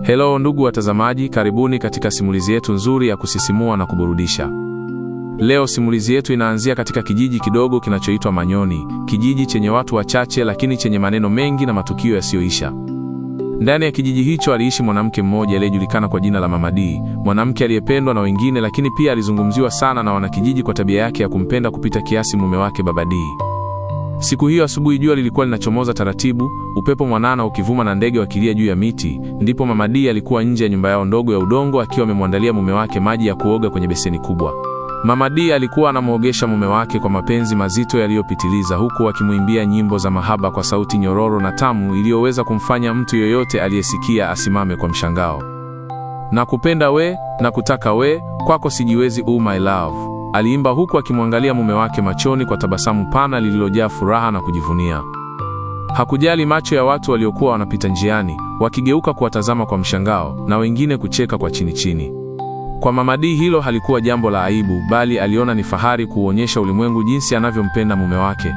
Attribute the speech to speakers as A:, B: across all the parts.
A: Hello ndugu watazamaji, karibuni katika simulizi yetu nzuri ya kusisimua na kuburudisha. Leo simulizi yetu inaanzia katika kijiji kidogo kinachoitwa Manyoni, kijiji chenye watu wachache lakini chenye maneno mengi na matukio yasiyoisha. Ndani ya kijiji hicho aliishi mwanamke mmoja aliyejulikana kwa jina la Mama D, mwanamke aliyependwa na wengine lakini pia alizungumziwa sana na wanakijiji kwa tabia yake ya kumpenda kupita kiasi mume wake Baba D. Siku hiyo asubuhi jua lilikuwa linachomoza taratibu, upepo mwanana ukivuma na ndege wakilia juu ya miti, ndipo Mama D alikuwa nje ya nyumba yao ndogo ya udongo akiwa amemwandalia mume wake maji ya kuoga kwenye beseni kubwa. Mama D alikuwa anamuogesha mume wake kwa mapenzi mazito yaliyopitiliza, huku akimuimbia nyimbo za mahaba kwa sauti nyororo na tamu iliyoweza kumfanya mtu yoyote aliyesikia asimame kwa mshangao. Nakupenda we, nakutaka we, kwako sijiwezi my love, aliimba huku akimwangalia mume wake machoni kwa tabasamu pana lililojaa furaha na kujivunia. Hakujali macho ya watu waliokuwa wanapita njiani, wakigeuka kuwatazama kwa mshangao na wengine kucheka kwa chini chini. Kwa Mama D hilo halikuwa jambo la aibu, bali aliona ni fahari kuonyesha ulimwengu jinsi anavyompenda mume wake.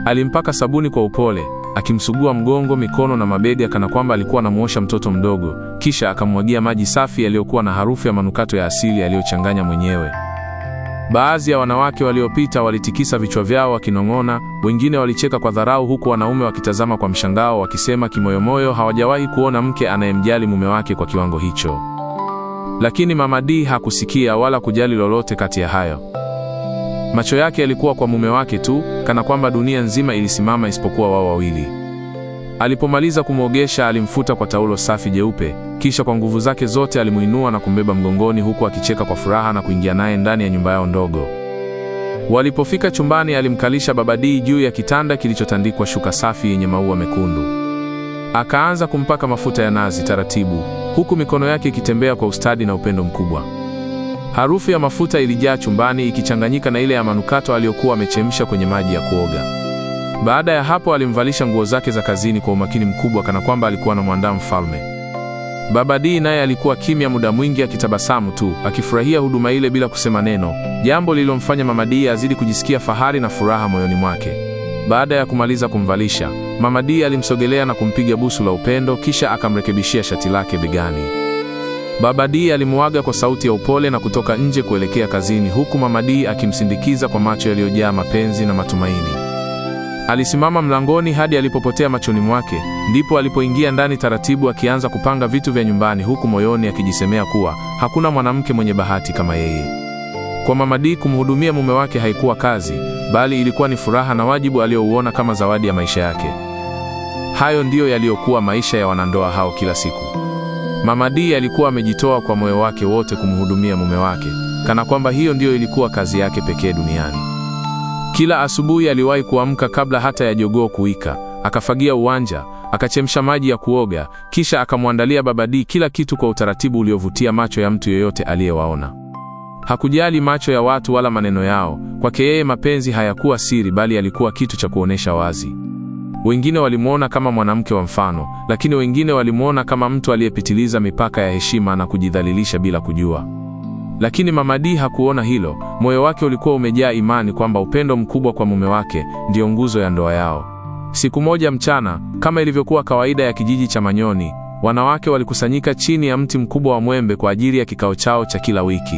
A: Alimpaka sabuni kwa upole, akimsugua mgongo, mikono na mabega kana kwamba alikuwa anamuosha mtoto mdogo, kisha akamwagia maji safi yaliyokuwa na harufu ya manukato ya asili aliyochanganya mwenyewe. Baadhi ya wanawake waliopita walitikisa vichwa vyao wakinong'ona, wengine walicheka kwa dharau, huku wanaume wakitazama kwa mshangao wakisema kimoyomoyo hawajawahi kuona mke anayemjali mume wake kwa kiwango hicho. Lakini Mama D hakusikia wala kujali lolote kati ya hayo. Macho yake yalikuwa kwa mume wake tu, kana kwamba dunia nzima ilisimama isipokuwa wao wawili. Alipomaliza kumwogesha, alimfuta kwa taulo safi jeupe, kisha kwa nguvu zake zote alimuinua na kumbeba mgongoni, huku akicheka kwa furaha na kuingia naye ndani ya nyumba yao ndogo. Walipofika chumbani, alimkalisha Baba D juu ya kitanda kilichotandikwa shuka safi yenye maua mekundu. Akaanza kumpaka mafuta ya nazi taratibu, huku mikono yake ikitembea kwa ustadi na upendo mkubwa. Harufu ya mafuta ilijaa chumbani, ikichanganyika na ile ya manukato aliyokuwa amechemsha kwenye maji ya kuoga. Baada ya hapo, alimvalisha nguo zake za kazini kwa umakini mkubwa, kana kwamba alikuwa anamwandaa mfalme. Baba D naye alikuwa kimya muda mwingi, akitabasamu tu, akifurahia huduma ile bila kusema neno, jambo lililomfanya Mama D azidi kujisikia fahari na furaha moyoni mwake. Baada ya kumaliza kumvalisha, Mama D alimsogelea na kumpiga busu la upendo, kisha akamrekebishia shati lake begani. Baba D alimuaga kwa sauti ya upole na kutoka nje kuelekea kazini, huku Mama D akimsindikiza kwa macho yaliyojaa mapenzi na matumaini. Alisimama mlangoni hadi alipopotea machoni mwake, ndipo alipoingia ndani taratibu, akianza kupanga vitu vya nyumbani, huku moyoni akijisemea kuwa hakuna mwanamke mwenye bahati kama yeye. Kwa Mama D, kumhudumia mume wake haikuwa kazi, bali ilikuwa ni furaha na wajibu aliouona kama zawadi ya maisha yake. Hayo ndiyo yaliyokuwa maisha ya wanandoa hao kila siku. Mama D alikuwa amejitoa kwa moyo wake wote kumhudumia mume wake, kana kwamba hiyo ndiyo ilikuwa kazi yake pekee duniani. Kila asubuhi aliwahi kuamka kabla hata ya jogoo kuwika, akafagia uwanja, akachemsha maji ya kuoga, kisha akamwandalia Baba D kila kitu kwa utaratibu uliovutia macho ya mtu yeyote aliyewaona. Hakujali macho ya watu wala maneno yao, kwake yeye mapenzi hayakuwa siri, bali yalikuwa kitu cha kuonesha wazi. Wengine walimuona kama mwanamke wa mfano, lakini wengine walimuona kama mtu aliyepitiliza mipaka ya heshima na kujidhalilisha bila kujua. Lakini Mama D hakuona hilo. Moyo wake ulikuwa umejaa imani kwamba upendo mkubwa kwa mume wake ndio nguzo ya ndoa yao. Siku moja mchana, kama ilivyokuwa kawaida ya kijiji cha Manyoni, wanawake walikusanyika chini ya mti mkubwa wa mwembe kwa ajili ya kikao chao cha kila wiki.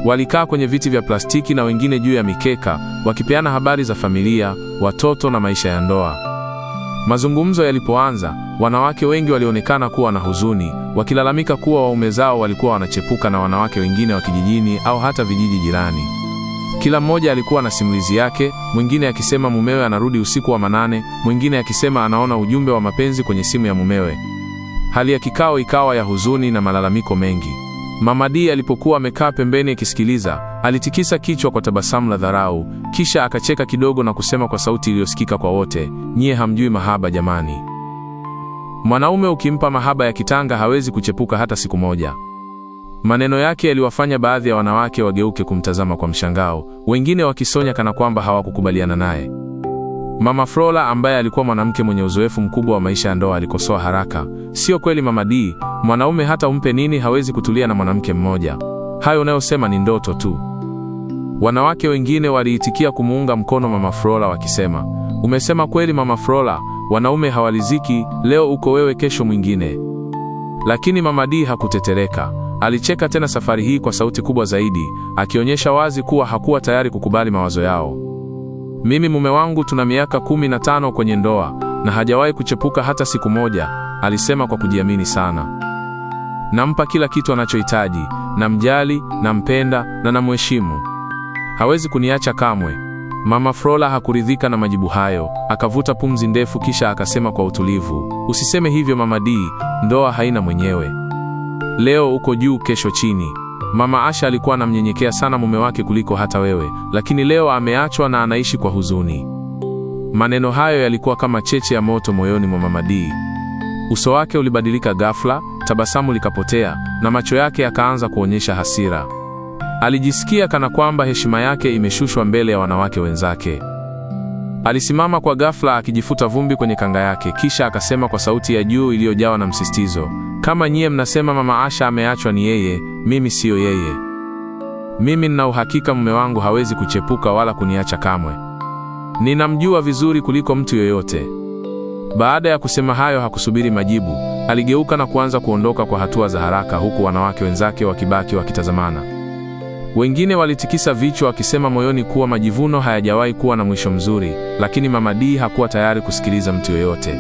A: Walikaa kwenye viti vya plastiki na wengine juu ya mikeka, wakipeana habari za familia, watoto na maisha ya ndoa. Mazungumzo yalipoanza, wanawake wengi walionekana kuwa na huzuni, wakilalamika kuwa waume zao walikuwa wanachepuka na wanawake wengine wa kijijini au hata vijiji jirani. Kila mmoja alikuwa na simulizi yake, mwingine akisema mumewe anarudi usiku wa manane, mwingine akisema anaona ujumbe wa mapenzi kwenye simu ya mumewe. Hali ya kikao ikawa ya huzuni na malalamiko mengi. Mama D alipokuwa amekaa pembeni akisikiliza, alitikisa kichwa kwa tabasamu la dharau, kisha akacheka kidogo na kusema kwa sauti iliyosikika kwa wote, "Nyie hamjui mahaba jamani. Mwanaume ukimpa mahaba ya kitanga hawezi kuchepuka hata siku moja." Maneno yake yaliwafanya baadhi ya wanawake wageuke kumtazama kwa mshangao, wengine wakisonya kana kwamba hawakukubaliana naye. Mama Frola, ambaye alikuwa mwanamke mwenye uzoefu mkubwa wa maisha ya ndoa, alikosoa haraka, "Sio kweli Mama D, mwanaume hata umpe nini hawezi kutulia na mwanamke mmoja. Hayo unayosema ni ndoto tu." Wanawake wengine waliitikia kumuunga mkono Mama Frola wakisema, "Umesema kweli Mama Frola, wanaume hawaliziki, leo uko wewe kesho mwingine." Lakini Mama D hakutetereka. Alicheka tena, safari hii kwa sauti kubwa zaidi, akionyesha wazi kuwa hakuwa tayari kukubali mawazo yao. Mimi mume wangu tuna miaka 15 kwenye ndoa na hajawahi kuchepuka hata siku moja, alisema kwa kujiamini sana. Nampa kila kitu anachohitaji, namjali, nampenda na namheshimu. Hawezi kuniacha kamwe. Mama Frola hakuridhika na majibu hayo, akavuta pumzi ndefu kisha akasema kwa utulivu, usiseme hivyo Mama D, ndoa haina mwenyewe. Leo uko juu, kesho chini. Mama Asha alikuwa anamnyenyekea sana mume wake kuliko hata wewe, lakini leo ameachwa na anaishi kwa huzuni. Maneno hayo yalikuwa kama cheche ya moto moyoni mwa Mama D. Uso wake ulibadilika ghafla, tabasamu likapotea na macho yake yakaanza kuonyesha hasira. Alijisikia kana kwamba heshima yake imeshushwa mbele ya wanawake wenzake. Alisimama kwa ghafla akijifuta vumbi kwenye kanga yake, kisha akasema kwa sauti ya juu iliyojawa na msisitizo, kama nyie mnasema Mama Asha ameachwa ni yeye, mimi siyo yeye. Mimi nina uhakika mume wangu hawezi kuchepuka wala kuniacha kamwe. Ninamjua vizuri kuliko mtu yoyote. Baada ya kusema hayo hakusubiri majibu, aligeuka na kuanza kuondoka kwa hatua za haraka, huku wanawake wenzake wakibaki wakitazamana. Wengine walitikisa vichwa wakisema moyoni kuwa majivuno hayajawahi kuwa na mwisho mzuri, lakini Mama D hakuwa tayari kusikiliza mtu yoyote.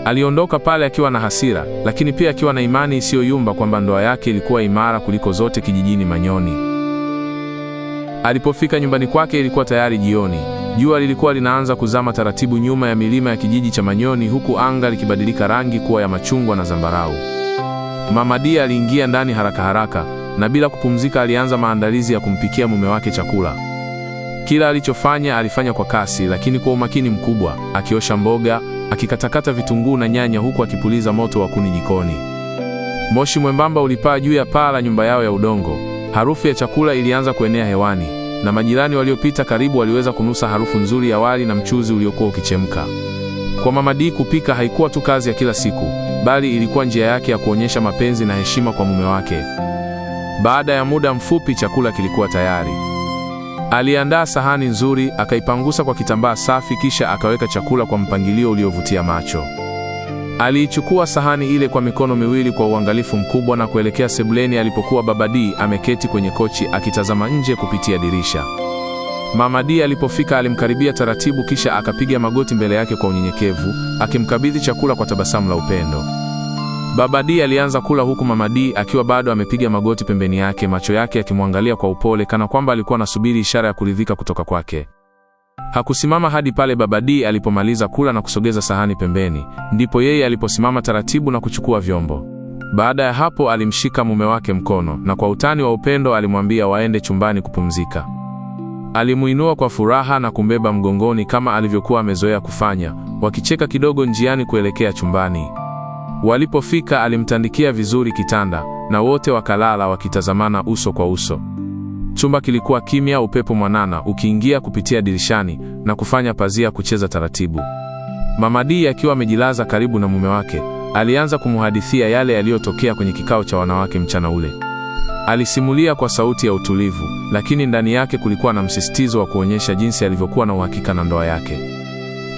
A: Aliondoka pale akiwa na hasira, lakini pia akiwa na imani isiyoyumba kwamba ndoa yake ilikuwa imara kuliko zote kijijini Manyoni. Alipofika nyumbani kwake ilikuwa tayari jioni. Jua lilikuwa linaanza kuzama taratibu nyuma ya milima ya kijiji cha Manyoni, huku anga likibadilika rangi kuwa ya machungwa na zambarau. Mama D aliingia ndani haraka haraka na bila kupumzika alianza maandalizi ya kumpikia mume wake chakula. Kila alichofanya alifanya kwa kasi lakini kwa umakini mkubwa, akiosha mboga, akikatakata vitunguu na nyanya, huku akipuliza moto wa kuni jikoni. Moshi mwembamba ulipaa juu ya paa la nyumba yao ya udongo. Harufu ya chakula ilianza kuenea hewani na majirani waliopita karibu waliweza kunusa harufu nzuri ya wali na mchuzi uliokuwa ukichemka. Kwa Mama D, kupika haikuwa tu kazi ya kila siku, bali ilikuwa njia yake ya kuonyesha mapenzi na heshima kwa mume wake. Baada ya muda mfupi chakula kilikuwa tayari. Aliandaa sahani nzuri, akaipangusa kwa kitambaa safi, kisha akaweka chakula kwa mpangilio uliovutia macho. Aliichukua sahani ile kwa mikono miwili kwa uangalifu mkubwa na kuelekea sebuleni alipokuwa Baba D ameketi kwenye kochi akitazama nje kupitia dirisha. Mama D alipofika alimkaribia taratibu, kisha akapiga magoti mbele yake kwa unyenyekevu, akimkabidhi chakula kwa tabasamu la upendo. Baba D alianza kula huku Mama D akiwa bado amepiga magoti pembeni yake, macho yake yakimwangalia kwa upole kana kwamba alikuwa anasubiri ishara ya kuridhika kutoka kwake. Hakusimama hadi pale Baba D alipomaliza kula na kusogeza sahani pembeni, ndipo yeye aliposimama taratibu na kuchukua vyombo. Baada ya hapo alimshika mume wake mkono na kwa utani wa upendo alimwambia waende chumbani kupumzika. Alimuinua kwa furaha na kumbeba mgongoni kama alivyokuwa amezoea kufanya, wakicheka kidogo njiani kuelekea chumbani. Walipofika alimtandikia vizuri kitanda na wote wakalala wakitazamana uso kwa uso. Chumba kilikuwa kimya, upepo mwanana ukiingia kupitia dirishani na kufanya pazia kucheza taratibu. Mama D akiwa amejilaza karibu na mume wake, alianza kumhadithia yale yaliyotokea kwenye kikao cha wanawake mchana ule. Alisimulia kwa sauti ya utulivu, lakini ndani yake kulikuwa na msisitizo wa kuonyesha jinsi alivyokuwa na uhakika na ndoa yake.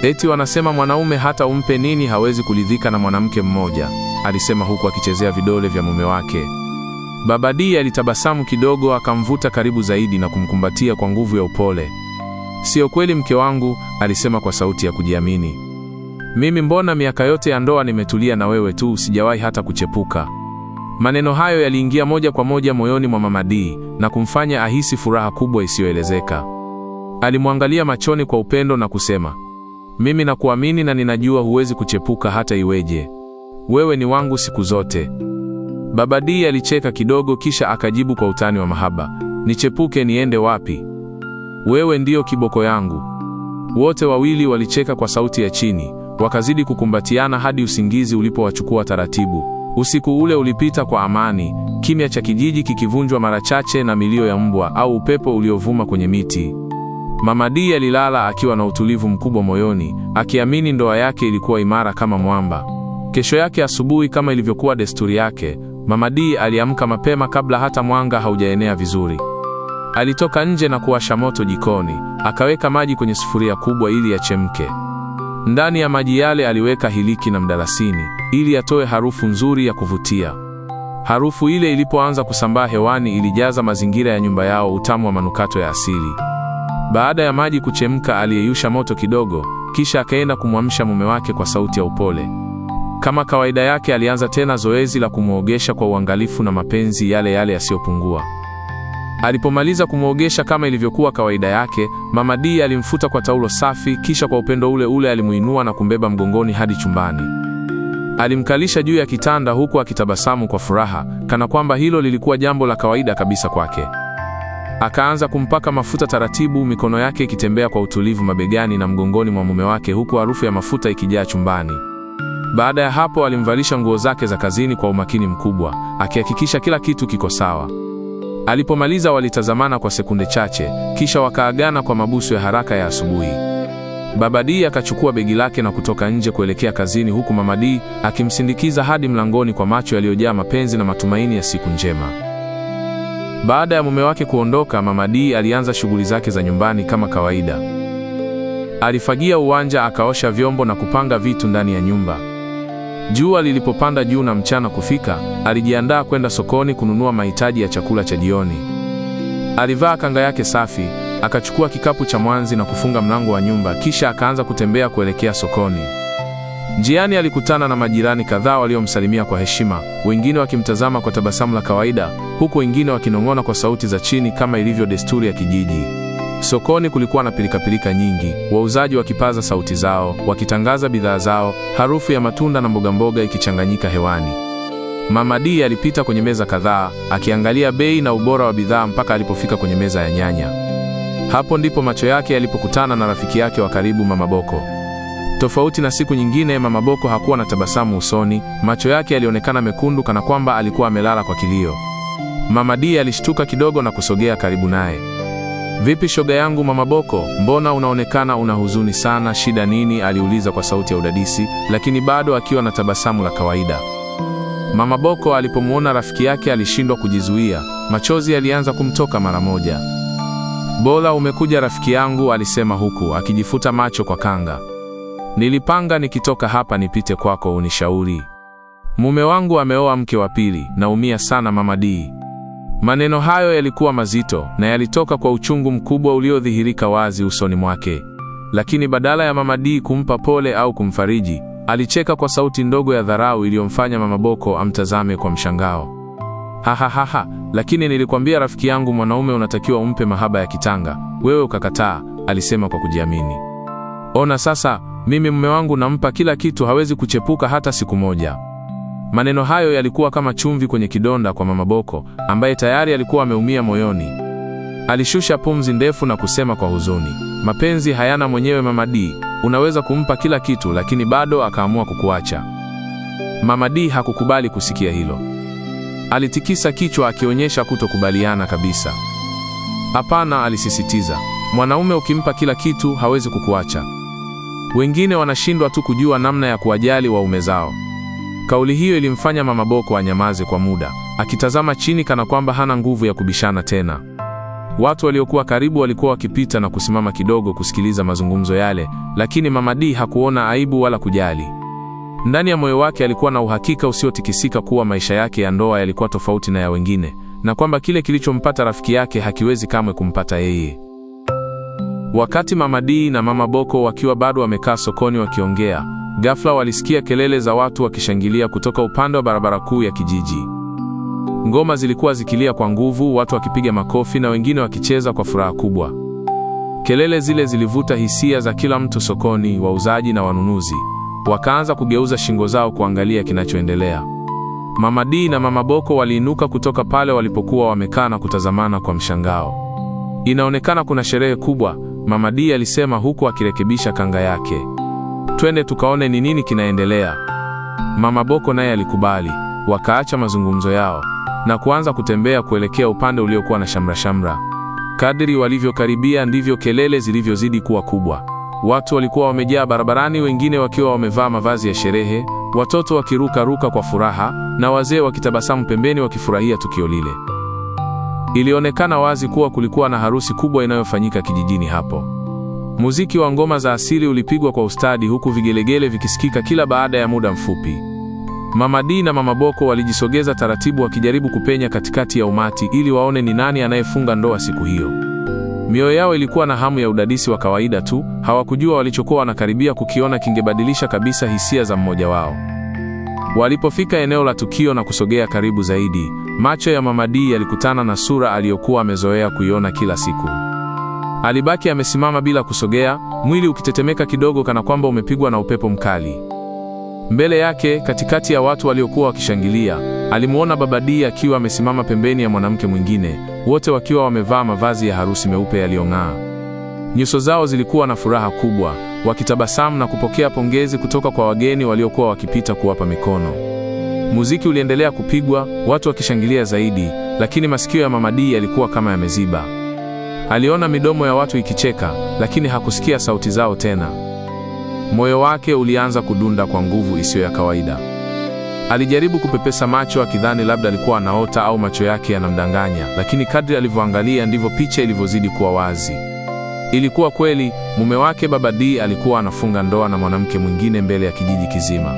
A: Eti wanasema mwanaume hata umpe nini hawezi kuridhika na mwanamke mmoja, alisema huku akichezea vidole vya mume wake. Baba D alitabasamu kidogo, akamvuta karibu zaidi na kumkumbatia kwa nguvu ya upole. Sio kweli mke wangu, alisema kwa sauti ya kujiamini. Mimi mbona miaka yote ya ndoa nimetulia na wewe tu, sijawahi hata kuchepuka. Maneno hayo yaliingia moja kwa moja moyoni mwa Mama D na kumfanya ahisi furaha kubwa isiyoelezeka. Alimwangalia machoni kwa upendo na kusema, mimi nakuamini na ninajua huwezi kuchepuka hata iweje. Wewe ni wangu siku zote. Baba D alicheka kidogo kisha akajibu kwa utani wa mahaba, nichepuke niende wapi? Wewe ndio kiboko yangu. Wote wawili walicheka kwa sauti ya chini, wakazidi kukumbatiana hadi usingizi ulipowachukua taratibu. Usiku ule ulipita kwa amani, kimya cha kijiji kikivunjwa mara chache na milio ya mbwa au upepo uliovuma kwenye miti. Mama D alilala akiwa na utulivu mkubwa moyoni, akiamini ndoa yake ilikuwa imara kama mwamba. Kesho yake asubuhi, kama ilivyokuwa desturi yake, Mama D aliamka mapema kabla hata mwanga haujaenea vizuri. Alitoka nje na kuwasha moto jikoni, akaweka maji kwenye sufuria kubwa ili yachemke. Ndani ya maji yale aliweka hiliki na mdalasini, ili atoe harufu nzuri ya kuvutia. Harufu ile ilipoanza kusambaa hewani ilijaza mazingira ya nyumba yao utamu wa manukato ya asili. Baada ya maji kuchemka, aliyeyusha moto kidogo, kisha akaenda kumwamsha mume wake kwa sauti ya upole. Kama kawaida yake, alianza tena zoezi la kumwogesha kwa uangalifu na mapenzi yale yale yasiyopungua. Alipomaliza kumwogesha kama ilivyokuwa kawaida yake, Mama D alimfuta kwa taulo safi, kisha kwa upendo ule ule alimuinua na kumbeba mgongoni hadi chumbani. Alimkalisha juu ya kitanda huku akitabasamu kwa furaha, kana kwamba hilo lilikuwa jambo la kawaida kabisa kwake. Akaanza kumpaka mafuta taratibu, mikono yake ikitembea kwa utulivu mabegani na mgongoni mwa mume wake, huku harufu ya mafuta ikijaa chumbani. Baada ya hapo, alimvalisha nguo zake za kazini kwa umakini mkubwa, akihakikisha kila kitu kiko sawa. Alipomaliza, walitazamana kwa sekunde chache, kisha wakaagana kwa mabusu ya haraka ya asubuhi. Baba D akachukua begi lake na kutoka nje kuelekea kazini, huku Mama D akimsindikiza hadi mlangoni kwa macho yaliyojaa mapenzi na matumaini ya siku njema. Baada ya mume wake kuondoka, Mama D alianza shughuli zake za nyumbani kama kawaida. Alifagia uwanja, akaosha vyombo na kupanga vitu ndani ya nyumba. Jua lilipopanda juu na mchana kufika, alijiandaa kwenda sokoni kununua mahitaji ya chakula cha jioni. Alivaa kanga yake safi, akachukua kikapu cha mwanzi na kufunga mlango wa nyumba, kisha akaanza kutembea kuelekea sokoni. Njiani alikutana na majirani kadhaa waliomsalimia kwa heshima, wengine wakimtazama kwa tabasamu la kawaida, huku wengine wakinong'ona kwa sauti za chini kama ilivyo desturi ya kijiji. Sokoni kulikuwa na pilikapilika nyingi, wauzaji wakipaza sauti zao, wakitangaza bidhaa zao, harufu ya matunda na mboga ikichanganyika hewani. Mama D alipita kwenye meza kadhaa, akiangalia bei na ubora wa bidhaa mpaka alipofika kwenye meza ya nyanya. Hapo ndipo macho yake yalipokutana na rafiki yake wa karibu, Mama Boko. Tofauti na siku nyingine, Mama Boko hakuwa na tabasamu usoni, macho yake yalionekana mekundu kana kwamba alikuwa amelala kwa kilio. Mama D alishtuka kidogo na kusogea karibu naye. "Vipi shoga yangu Mama Boko, mbona unaonekana una huzuni sana, shida nini?" aliuliza kwa sauti ya udadisi, lakini bado akiwa na tabasamu la kawaida. Mama Boko alipomuona rafiki yake alishindwa kujizuia, machozi yalianza kumtoka mara moja. "Bora umekuja rafiki yangu," alisema huku akijifuta macho kwa kanga. "Nilipanga nikitoka hapa nipite kwako unishauri. Mume wangu ameoa mke wa pili, naumia sana Mama D." Maneno hayo yalikuwa mazito na yalitoka kwa uchungu mkubwa uliodhihirika wazi usoni mwake. Lakini badala ya Mama D kumpa pole au kumfariji, alicheka kwa sauti ndogo ya dharau iliyomfanya Mama Boko amtazame kwa mshangao. "Ha, lakini nilikwambia rafiki yangu, mwanaume unatakiwa umpe mahaba ya kitanga, wewe ukakataa," alisema kwa kujiamini. "Ona sasa, mimi mume wangu nampa kila kitu, hawezi kuchepuka hata siku moja." Maneno hayo yalikuwa kama chumvi kwenye kidonda kwa Mama Boko, ambaye tayari alikuwa ameumia moyoni. Alishusha pumzi ndefu na kusema kwa huzuni, "Mapenzi hayana mwenyewe Mama D, unaweza kumpa kila kitu lakini bado akaamua kukuacha." Mama D hakukubali kusikia hilo. Alitikisa kichwa akionyesha kutokubaliana kabisa. "Hapana," alisisitiza, "mwanaume ukimpa kila kitu hawezi kukuacha. Wengine wanashindwa tu kujua namna ya kuwajali waume zao." Kauli hiyo ilimfanya Mama Boko anyamaze kwa muda, akitazama chini kana kwamba hana nguvu ya kubishana tena. Watu waliokuwa karibu walikuwa wakipita na kusimama kidogo kusikiliza mazungumzo yale, lakini Mama D hakuona aibu wala kujali. Ndani ya moyo wake alikuwa na uhakika usiotikisika kuwa maisha yake ya ndoa yalikuwa tofauti na ya wengine, na kwamba kile kilichompata rafiki yake hakiwezi kamwe kumpata yeye. Wakati Mama D na Mama Boko wakiwa bado wamekaa sokoni wakiongea, ghafla walisikia kelele za watu wakishangilia kutoka upande wa barabara kuu ya kijiji. Ngoma zilikuwa zikilia kwa nguvu, watu wakipiga makofi na wengine wakicheza kwa furaha kubwa. Kelele zile zilivuta hisia za kila mtu sokoni, wauzaji na wanunuzi. Wakaanza kugeuza shingo zao kuangalia kinachoendelea. Mama D na Mama Boko waliinuka kutoka pale walipokuwa wamekaa na kutazamana kwa mshangao. "Inaonekana kuna sherehe kubwa," Mama D alisema huku akirekebisha kanga yake. "Twende tukaone ni nini kinaendelea." Mama Boko naye alikubali. Wakaacha mazungumzo yao na kuanza kutembea kuelekea upande uliokuwa na shamra. Kadiri walivyokaribia ndivyo kelele zilivyozidi kuwa kubwa. Watu walikuwa wamejaa barabarani, wengine wakiwa wamevaa mavazi ya sherehe, watoto wakiruka kwa furaha na wazee wakitabasamu pembeni wakifurahia tukio lile. Ilionekana wazi kuwa kulikuwa na harusi kubwa inayofanyika kijijini hapo. Muziki wa ngoma za asili ulipigwa kwa ustadi, huku vigelegele vikisikika kila baada ya muda mfupi. Mama D na Mama Boko walijisogeza taratibu wakijaribu kupenya katikati ya umati ili waone ni nani anayefunga ndoa siku hiyo. Mioyo yao ilikuwa na hamu ya udadisi wa kawaida tu, hawakujua walichokuwa wanakaribia kukiona kingebadilisha kabisa hisia za mmoja wao. Walipofika eneo la tukio na kusogea karibu zaidi, macho ya Mama D yalikutana na sura aliyokuwa amezoea kuiona kila siku. Alibaki amesimama bila kusogea, mwili ukitetemeka kidogo kana kwamba umepigwa na upepo mkali. Mbele yake, katikati ya watu waliokuwa wakishangilia, alimuona Baba D akiwa amesimama pembeni ya mwanamke mwingine, wote wakiwa wamevaa mavazi ya harusi meupe yaliyong'aa. Nyuso zao zilikuwa na furaha kubwa, wakitabasamu na kupokea pongezi kutoka kwa wageni waliokuwa wakipita kuwapa mikono. Muziki uliendelea kupigwa, watu wakishangilia zaidi, lakini masikio ya Mama D yalikuwa kama yameziba. Aliona midomo ya watu ikicheka, lakini hakusikia sauti zao tena. Moyo wake ulianza kudunda kwa nguvu isiyo ya kawaida. Alijaribu kupepesa macho akidhani labda alikuwa anaota au macho yake yanamdanganya, lakini kadri alivyoangalia ndivyo picha ilivyozidi kuwa wazi. Ilikuwa kweli, mume wake Baba D alikuwa anafunga ndoa na mwanamke mwingine mbele ya kijiji kizima.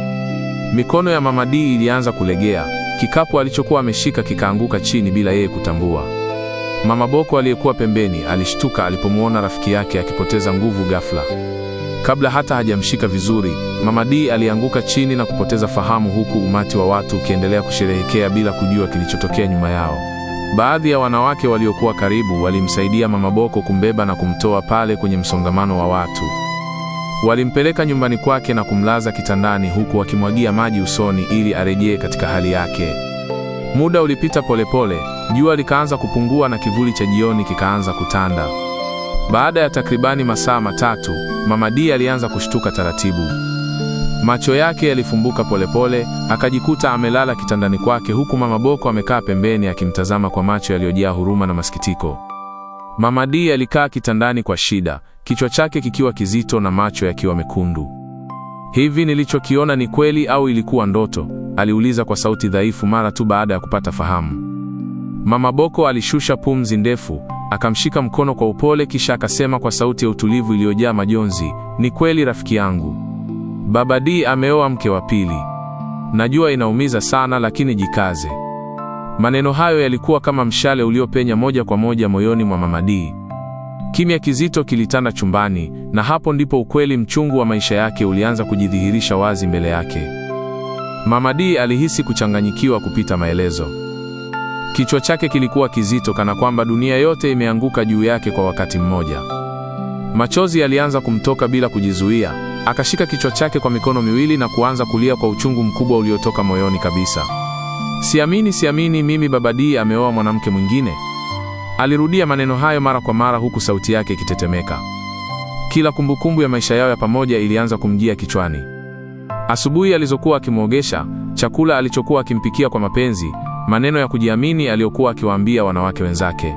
A: Mikono ya Mama D ilianza kulegea, kikapu alichokuwa ameshika kikaanguka chini bila yeye kutambua. Mama Boko aliyekuwa pembeni alishtuka alipomuona rafiki yake akipoteza nguvu ghafla. Kabla hata hajamshika vizuri, Mama D alianguka chini na kupoteza fahamu, huku umati wa watu ukiendelea kusherehekea bila kujua kilichotokea nyuma yao. Baadhi ya wanawake waliokuwa karibu walimsaidia Mama Boko kumbeba na kumtoa pale kwenye msongamano wa watu. Walimpeleka nyumbani kwake na kumlaza kitandani, huku wakimwagia maji usoni ili arejee katika hali yake. Muda ulipita polepole, jua likaanza kupungua na kivuli cha jioni kikaanza kutanda. Baada ya takribani masaa 3, Mama D alianza kushtuka taratibu. Macho yake yalifumbuka polepole, akajikuta amelala kitandani kwake, huku Mama Boko amekaa pembeni akimtazama kwa macho yaliyojaa huruma na masikitiko. Mama D alikaa kitandani kwa shida, kichwa chake kikiwa kizito na macho yakiwa mekundu. Hivi nilichokiona ni kweli au ilikuwa ndoto? Aliuliza kwa sauti dhaifu mara tu baada ya kupata fahamu. Mama Boko alishusha pumzi ndefu, akamshika mkono kwa upole, kisha akasema kwa sauti ya utulivu iliyojaa majonzi, "Ni kweli rafiki yangu. Baba D ameoa mke wa pili. Najua inaumiza sana, lakini jikaze." Maneno hayo yalikuwa kama mshale uliopenya moja kwa moja moyoni mwa Mama D. Kimya kizito kilitanda chumbani, na hapo ndipo ukweli mchungu wa maisha yake ulianza kujidhihirisha wazi mbele yake. Mama D alihisi kuchanganyikiwa kupita maelezo. Kichwa chake kilikuwa kizito kana kwamba dunia yote imeanguka juu yake kwa wakati mmoja. Machozi yalianza kumtoka bila kujizuia, akashika kichwa chake kwa mikono miwili na kuanza kulia kwa uchungu mkubwa uliotoka moyoni kabisa. Siamini mimi Baba D ameoa mwanamke mwingine." Alirudia maneno hayo mara kwa mara, huku sauti yake ikitetemeka. Kila kumbukumbu ya maisha yao ya pamoja ilianza kumjia kichwani. Asubuhi alizokuwa akimwogesha, chakula alichokuwa akimpikia kwa mapenzi, maneno ya kujiamini aliyokuwa akiwaambia wanawake wenzake.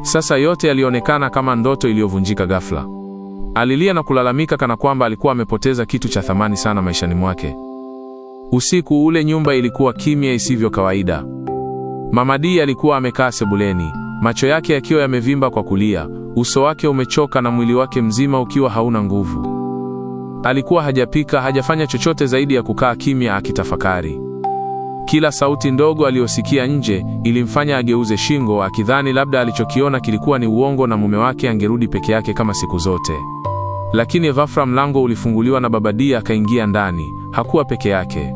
A: Sasa yote yalionekana kama ndoto iliyovunjika ghafla. Alilia na kulalamika kana kwamba alikuwa amepoteza kitu cha thamani sana maishani mwake. Usiku ule nyumba ilikuwa kimya isivyo kawaida. Mama D alikuwa amekaa sebuleni, macho yake yakiwa yamevimba kwa kulia, uso wake umechoka na mwili wake mzima ukiwa hauna nguvu. Alikuwa hajapika, hajafanya chochote zaidi ya kukaa kimya akitafakari. Kila sauti ndogo aliyosikia nje ilimfanya ageuze shingo, akidhani labda alichokiona kilikuwa ni uongo na mume wake angerudi peke yake kama siku zote. Lakini ghafla mlango ulifunguliwa na Baba D akaingia ndani. Hakuwa peke yake.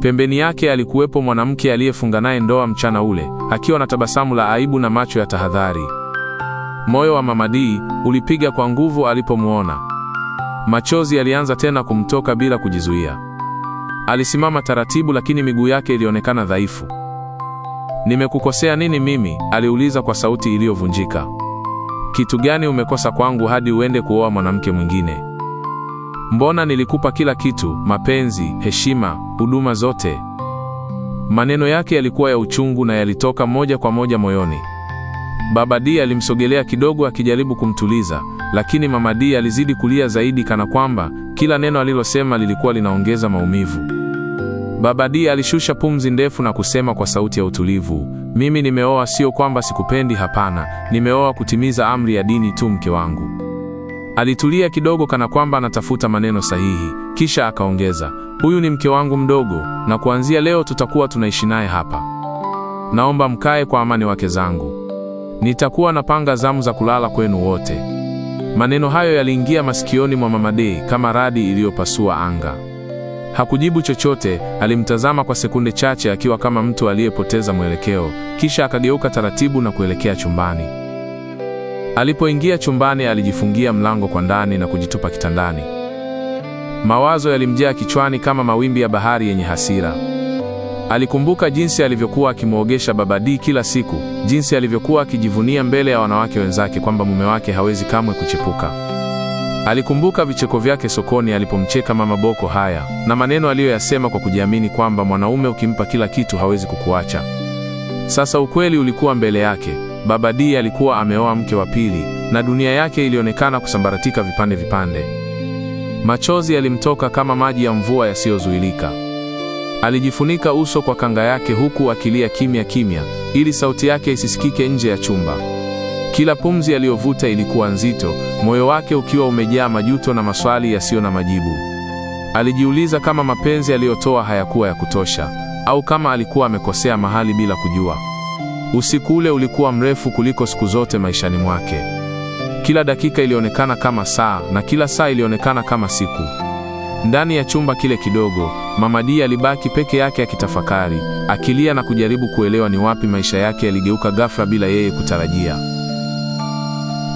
A: Pembeni yake alikuwepo mwanamke aliyefunga naye ndoa mchana ule, akiwa na tabasamu la aibu na macho ya tahadhari. Moyo wa Mama D ulipiga kwa nguvu alipomuona. Machozi yalianza tena kumtoka bila kujizuia. Alisimama taratibu, lakini miguu yake ilionekana dhaifu. "Nimekukosea nini mimi?" aliuliza kwa sauti iliyovunjika. "Kitu gani umekosa kwangu hadi uende kuoa mwanamke mwingine? Mbona nilikupa kila kitu, mapenzi, heshima, huduma zote?" Maneno yake yalikuwa ya uchungu na yalitoka moja kwa moja moyoni. Baba D alimsogelea kidogo akijaribu kumtuliza, lakini Mama D alizidi kulia zaidi kana kwamba kila neno alilosema lilikuwa linaongeza maumivu. Baba D alishusha pumzi ndefu na kusema kwa sauti ya utulivu, "Mimi nimeoa sio kwamba sikupendi, hapana, nimeoa kutimiza amri ya dini tu, mke wangu." Alitulia kidogo kana kwamba anatafuta maneno sahihi, Kisha akaongeza, huyu ni mke wangu mdogo, na kuanzia leo tutakuwa tunaishi naye hapa. Naomba mkae kwa amani wake zangu. Nitakuwa napanga zamu za kulala kwenu wote. Maneno hayo yaliingia masikioni mwa Mama D kama radi iliyopasua anga. Hakujibu chochote, alimtazama kwa sekunde chache akiwa kama mtu aliyepoteza mwelekeo, kisha akageuka taratibu na kuelekea chumbani. Alipoingia chumbani, alijifungia mlango kwa ndani na kujitupa kitandani. Mawazo yalimjaa kichwani kama mawimbi ya bahari yenye hasira. Alikumbuka jinsi alivyokuwa akimwogesha Baba D kila siku, jinsi alivyokuwa akijivunia mbele ya wanawake wenzake kwamba mume wake hawezi kamwe kuchepuka. Alikumbuka vicheko vyake sokoni alipomcheka Mama Boko Haya, na maneno aliyoyasema kwa kujiamini kwamba mwanaume ukimpa kila kitu hawezi kukuacha. Sasa ukweli ulikuwa mbele yake. Baba D alikuwa ameoa mke wa pili, na dunia yake ilionekana kusambaratika vipande vipande. Machozi yalimtoka kama maji ya mvua yasiyozuilika. Alijifunika uso kwa kanga yake huku akilia kimya kimya, ili sauti yake isisikike nje ya chumba. Kila pumzi aliyovuta ilikuwa nzito, moyo wake ukiwa umejaa majuto na maswali yasiyo na majibu. Alijiuliza kama mapenzi aliyotoa hayakuwa ya kutosha, au kama alikuwa amekosea mahali bila kujua. Usiku ule ulikuwa mrefu kuliko siku zote maishani mwake. Kila dakika ilionekana kama saa, na kila saa ilionekana kama siku. Ndani ya chumba kile kidogo, Mama D alibaki peke yake akitafakari, akilia na kujaribu kuelewa ni wapi maisha yake yaligeuka ghafla bila yeye kutarajia.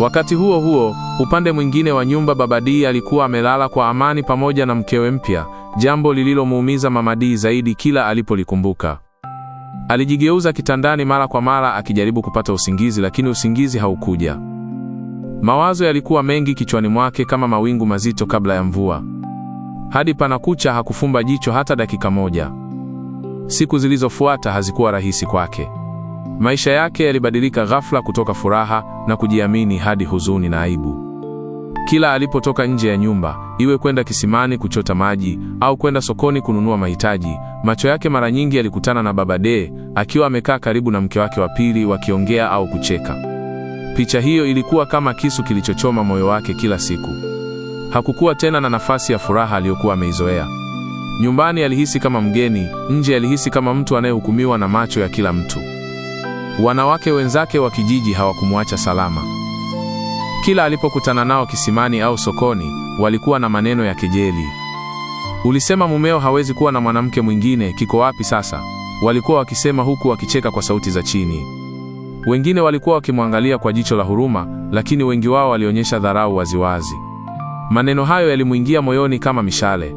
A: Wakati huo huo, upande mwingine wa nyumba, Baba D alikuwa amelala kwa amani pamoja na mkewe mpya, jambo lililomuumiza Mama D zaidi kila alipolikumbuka. Alijigeuza kitandani mara kwa mara akijaribu kupata usingizi, lakini usingizi haukuja. Mawazo yalikuwa mengi kichwani mwake kama mawingu mazito kabla ya mvua. Hadi panakucha hakufumba jicho hata dakika moja. Siku zilizofuata hazikuwa rahisi kwake. Maisha yake yalibadilika ghafla kutoka furaha na kujiamini hadi huzuni na aibu. Kila alipotoka nje ya nyumba, iwe kwenda kisimani kuchota maji au kwenda sokoni kununua mahitaji, macho yake mara nyingi yalikutana na Baba D akiwa amekaa karibu na mke wake wa pili, wakiongea au kucheka. Picha hiyo ilikuwa kama kisu kilichochoma moyo wake kila siku. Hakukuwa tena na nafasi ya furaha aliyokuwa ameizoea. Nyumbani alihisi kama mgeni, nje alihisi kama mtu anayehukumiwa na macho ya kila mtu. Wanawake wenzake wa kijiji hawakumwacha salama. Kila alipokutana nao kisimani au sokoni, walikuwa na maneno ya kejeli. Ulisema mumeo hawezi kuwa na mwanamke mwingine, kiko wapi sasa? Walikuwa wakisema huku wakicheka kwa sauti za chini. Wengine walikuwa wakimwangalia kwa jicho la huruma, lakini wengi wao walionyesha dharau waziwazi. Maneno hayo yalimuingia moyoni kama mishale.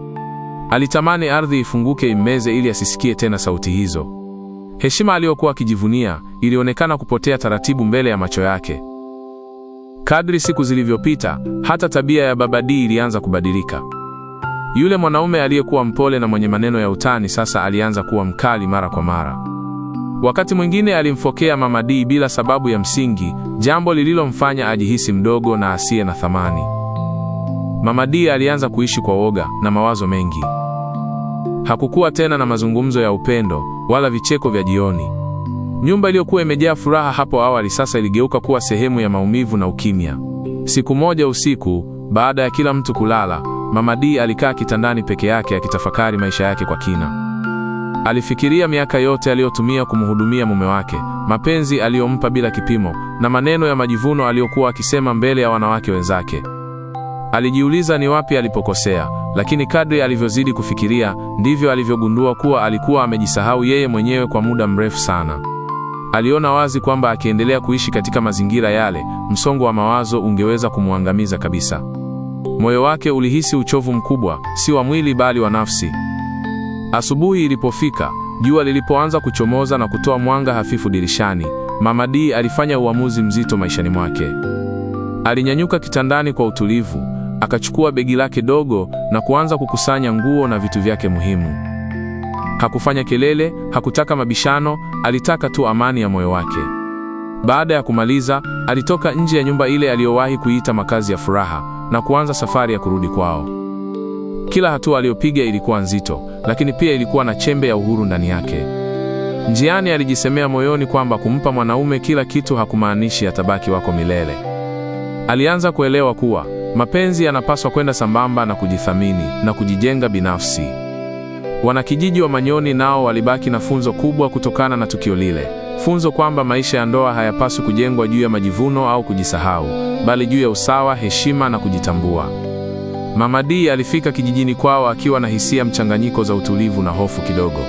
A: Alitamani ardhi ifunguke immeze ili asisikie tena sauti hizo. Heshima aliyokuwa akijivunia ilionekana kupotea taratibu mbele ya macho yake. Kadri siku zilivyopita, hata tabia ya Baba D ilianza kubadilika. Yule mwanaume aliyekuwa mpole na mwenye maneno ya utani sasa alianza kuwa mkali mara kwa mara. Wakati mwingine alimfokea Mama D bila sababu ya msingi, jambo lililomfanya ajihisi mdogo na asiye na thamani. Mama D alianza kuishi kwa woga na mawazo mengi. Hakukuwa tena na mazungumzo ya upendo wala vicheko vya jioni. Nyumba iliyokuwa imejaa furaha hapo awali sasa iligeuka kuwa sehemu ya maumivu na ukimya. Siku moja usiku, baada ya kila mtu kulala, Mama D alikaa kitandani peke yake akitafakari maisha yake kwa kina. Alifikiria miaka yote aliyotumia kumhudumia mume wake, mapenzi aliyompa bila kipimo, na maneno ya majivuno aliyokuwa akisema mbele ya wanawake wenzake. Alijiuliza ni wapi alipokosea, lakini kadri alivyozidi kufikiria, ndivyo alivyogundua kuwa alikuwa amejisahau yeye mwenyewe kwa muda mrefu sana. Aliona wazi kwamba akiendelea kuishi katika mazingira yale, msongo wa mawazo ungeweza kumwangamiza kabisa. Moyo wake ulihisi uchovu mkubwa, si wa mwili bali wa nafsi. Asubuhi ilipofika, jua lilipoanza kuchomoza na kutoa mwanga hafifu dirishani, Mama D alifanya uamuzi mzito maishani mwake. Alinyanyuka kitandani kwa utulivu, akachukua begi lake dogo na kuanza kukusanya nguo na vitu vyake muhimu. Hakufanya kelele, hakutaka mabishano, alitaka tu amani ya moyo wake. Baada ya kumaliza, alitoka nje ya nyumba ile aliyowahi kuiita makazi ya furaha na kuanza safari ya kurudi kwao. Kila hatua aliyopiga ilikuwa nzito, lakini pia ilikuwa na chembe ya uhuru ndani yake. Njiani alijisemea moyoni kwamba kumpa mwanaume kila kitu hakumaanishi atabaki wako milele. Alianza kuelewa kuwa Mapenzi yanapaswa kwenda sambamba na kujithamini na kujijenga binafsi. Wanakijiji wa Manyoni nao walibaki na funzo kubwa kutokana na tukio lile. Funzo kwamba maisha ya ndoa hayapaswi kujengwa juu ya majivuno au kujisahau, bali juu ya usawa, heshima na kujitambua. Mama D alifika kijijini kwao akiwa na hisia mchanganyiko za utulivu na hofu kidogo.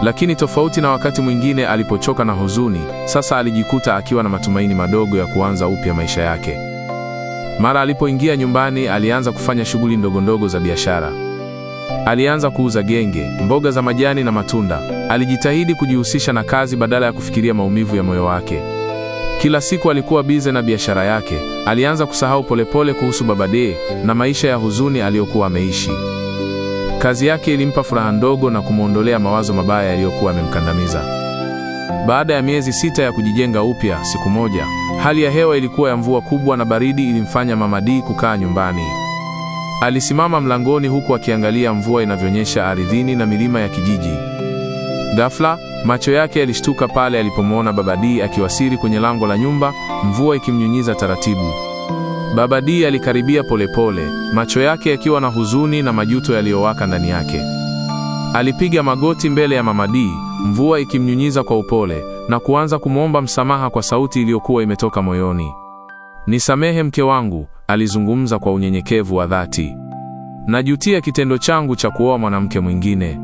A: Lakini tofauti na wakati mwingine alipochoka na huzuni, sasa alijikuta akiwa na matumaini madogo ya kuanza upya maisha yake. Mara alipoingia nyumbani, alianza kufanya shughuli ndogondogo za biashara. Alianza kuuza genge, mboga za majani na matunda. Alijitahidi kujihusisha na kazi badala ya kufikiria maumivu ya moyo wake. Kila siku alikuwa bize na biashara yake. Alianza kusahau polepole kuhusu Baba D na maisha ya huzuni aliyokuwa ameishi. Kazi yake ilimpa furaha ndogo na kumuondolea mawazo mabaya yaliyokuwa yamemkandamiza. Baada ya miezi 6 ya kujijenga upya, siku moja, hali ya hewa ilikuwa ya mvua kubwa na baridi ilimfanya Mama D kukaa nyumbani. Alisimama mlangoni huku akiangalia mvua inavyonyesha ardhini na milima ya kijiji. Ghafla, macho yake yalishtuka pale alipomwona Baba D akiwasili kwenye lango la nyumba, mvua ikimnyunyiza taratibu. Baba D alikaribia polepole, macho yake yakiwa na huzuni na majuto yaliyowaka ndani yake. Alipiga magoti mbele ya Mama D, mvua ikimnyunyiza kwa upole, na kuanza kumwomba msamaha kwa sauti iliyokuwa imetoka moyoni. "Nisamehe mke wangu," alizungumza kwa unyenyekevu wa dhati. "Najutia kitendo changu cha kuoa mwanamke mwingine.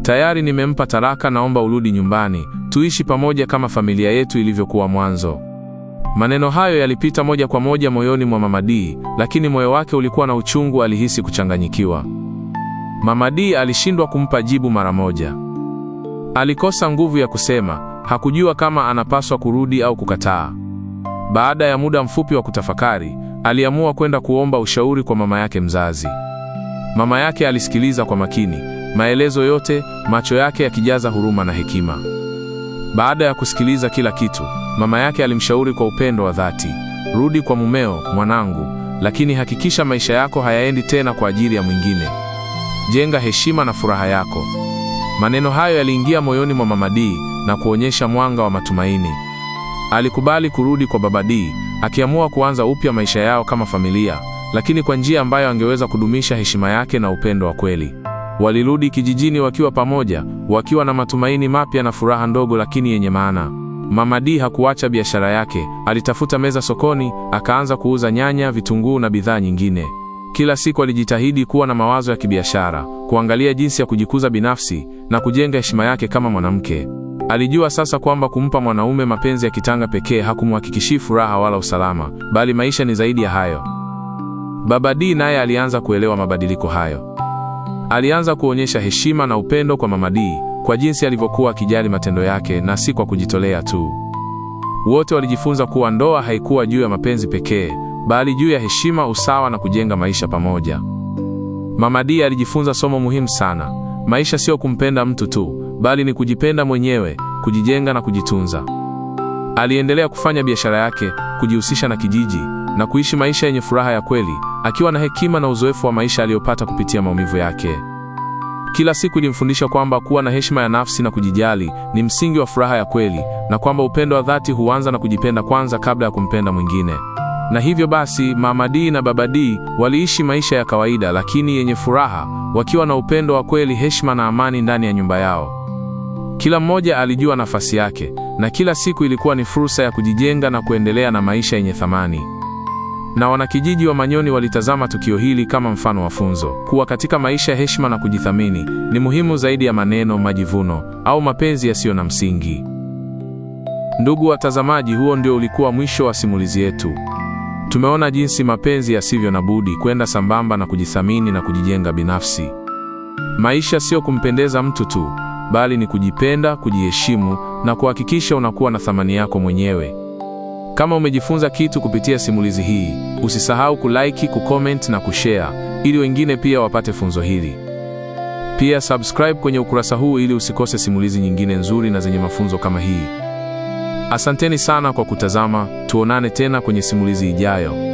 A: Tayari nimempa talaka, naomba urudi nyumbani, tuishi pamoja kama familia yetu ilivyokuwa mwanzo." Maneno hayo yalipita moja kwa moja moyoni mwa Mama D, lakini moyo wake ulikuwa na uchungu. Alihisi kuchanganyikiwa. Mama D alishindwa kumpa jibu mara moja. Alikosa nguvu ya kusema, hakujua kama anapaswa kurudi au kukataa. Baada ya muda mfupi wa kutafakari, aliamua kwenda kuomba ushauri kwa mama yake mzazi. Mama yake alisikiliza kwa makini maelezo yote, macho yake yakijaza huruma na hekima. Baada ya kusikiliza kila kitu, mama yake alimshauri kwa upendo wa dhati, "Rudi kwa mumeo, mwanangu, lakini hakikisha maisha yako hayaendi tena kwa ajili ya mwingine. Jenga heshima na furaha yako." Maneno hayo yaliingia moyoni mwa Mama D na kuonyesha mwanga wa matumaini. Alikubali kurudi kwa Baba D, akiamua kuanza upya maisha yao kama familia, lakini kwa njia ambayo angeweza kudumisha heshima yake na upendo wa kweli. Walirudi kijijini wakiwa pamoja, wakiwa na matumaini mapya na furaha ndogo lakini yenye maana. Mama D hakuacha biashara yake, alitafuta meza sokoni, akaanza kuuza nyanya, vitunguu na bidhaa nyingine. Kila siku alijitahidi kuwa na mawazo ya kibiashara, kuangalia jinsi ya kujikuza binafsi na kujenga heshima yake kama mwanamke. Alijua sasa kwamba kumpa mwanaume mapenzi ya kitanga pekee hakumhakikishii furaha wala usalama, bali maisha ni zaidi ya hayo. Baba D naye alianza kuelewa mabadiliko hayo. Alianza kuonyesha heshima na upendo kwa Mama D, kwa jinsi alivyokuwa akijali matendo yake na si kwa kujitolea tu. Wote walijifunza kuwa ndoa haikuwa juu ya mapenzi pekee, bali juu ya heshima, usawa na kujenga maisha pamoja. Mama D alijifunza somo muhimu sana. Maisha sio kumpenda mtu tu, bali ni kujipenda mwenyewe, kujijenga na kujitunza. Aliendelea kufanya biashara yake, kujihusisha na kijiji na kuishi maisha yenye furaha ya kweli, akiwa na hekima na uzoefu wa maisha aliyopata kupitia maumivu yake. Kila siku ilimfundisha kwamba kuwa na heshima ya nafsi na kujijali ni msingi wa furaha ya kweli, na kwamba upendo wa dhati huanza na kujipenda kwanza kabla ya kumpenda mwingine. Na hivyo basi, Mama D na Baba D waliishi maisha ya kawaida lakini yenye furaha, wakiwa na upendo wa kweli, heshima na amani ndani ya nyumba yao. Kila mmoja alijua nafasi yake, na kila siku ilikuwa ni fursa ya kujijenga na kuendelea na maisha yenye thamani. Na wanakijiji wa Manyoni walitazama tukio hili kama mfano wa funzo, kuwa katika maisha heshima na kujithamini ni muhimu zaidi ya maneno, majivuno au mapenzi yasiyo na msingi. Ndugu watazamaji, huo ndio ulikuwa mwisho wa simulizi yetu. Tumeona jinsi mapenzi yasivyo na budi kwenda sambamba na kujithamini na kujijenga binafsi. Maisha sio kumpendeza mtu tu, bali ni kujipenda, kujiheshimu na kuhakikisha unakuwa na thamani yako mwenyewe. Kama umejifunza kitu kupitia simulizi hii, usisahau kulike, kucomment na kushare ili wengine pia wapate funzo hili. Pia subscribe kwenye ukurasa huu ili usikose simulizi nyingine nzuri na zenye mafunzo kama hii. Asanteni sana kwa kutazama, tuonane tena kwenye simulizi ijayo.